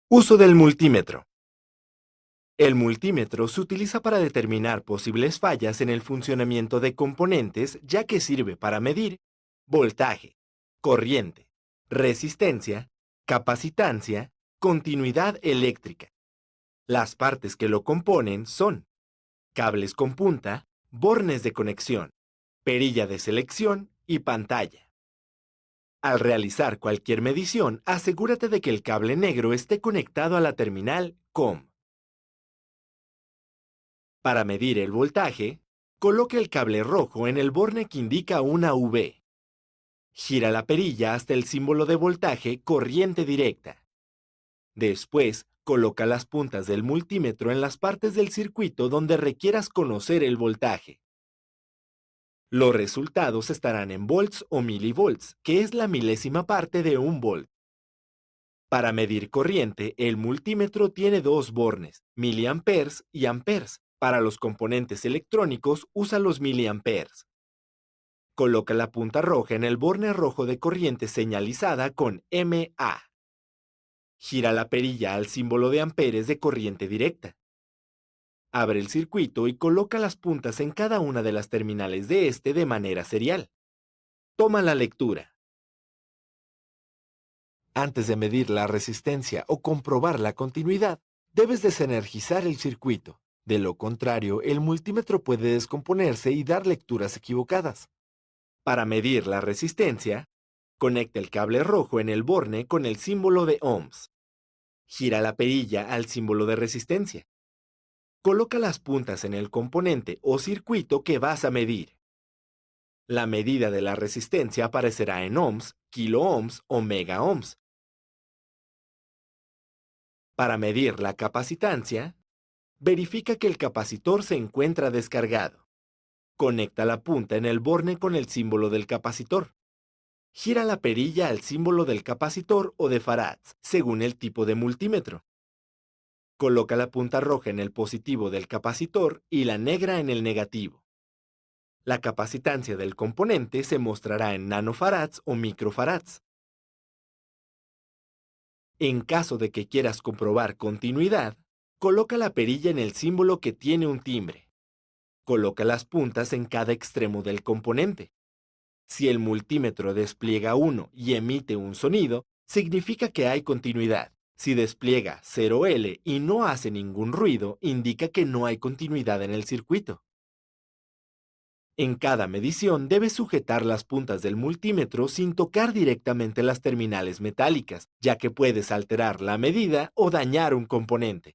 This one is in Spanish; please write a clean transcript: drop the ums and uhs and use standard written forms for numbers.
Uso del multímetro. El multímetro se utiliza para determinar posibles fallas en el funcionamiento de componentes, ya que sirve para medir voltaje, corriente, resistencia, capacitancia, continuidad eléctrica. Las partes que lo componen son cables con punta, bornes de conexión, perilla de selección y pantalla. Al realizar cualquier medición, asegúrate de que el cable negro esté conectado a la terminal COM. Para medir el voltaje, coloque el cable rojo en el borne que indica una V. Gira la perilla hasta el símbolo de voltaje corriente directa. Después, coloca las puntas del multímetro en las partes del circuito donde requieras conocer el voltaje. Los resultados estarán en volts o milivolts, que es la milésima parte de un volt. Para medir corriente, el multímetro tiene dos bornes, miliamperes y amperes. Para los componentes electrónicos, usa los miliamperes. Coloca la punta roja en el borne rojo de corriente señalizada con MA. Gira la perilla al símbolo de amperes de corriente directa. Abre el circuito y coloca las puntas en cada una de las terminales de este de manera serial. Toma la lectura. Antes de medir la resistencia o comprobar la continuidad, debes desenergizar el circuito. De lo contrario, el multímetro puede descomponerse y dar lecturas equivocadas. Para medir la resistencia, conecta el cable rojo en el borne con el símbolo de ohms. Gira la perilla al símbolo de resistencia. Coloca las puntas en el componente o circuito que vas a medir. La medida de la resistencia aparecerá en ohms, kiloohms o megaohms. Para medir la capacitancia, verifica que el capacitor se encuentra descargado. Conecta la punta en el borne con el símbolo del capacitor. Gira la perilla al símbolo del capacitor o de farads, según el tipo de multímetro. Coloca la punta roja en el positivo del capacitor y la negra en el negativo. La capacitancia del componente se mostrará en nanofarads o microfarads. En caso de que quieras comprobar continuidad, coloca la perilla en el símbolo que tiene un timbre. Coloca las puntas en cada extremo del componente. Si el multímetro despliega 1 y emite un sonido, significa que hay continuidad. Si despliega 0L y no hace ningún ruido, indica que no hay continuidad en el circuito. En cada medición debes sujetar las puntas del multímetro sin tocar directamente las terminales metálicas, ya que puedes alterar la medida o dañar un componente.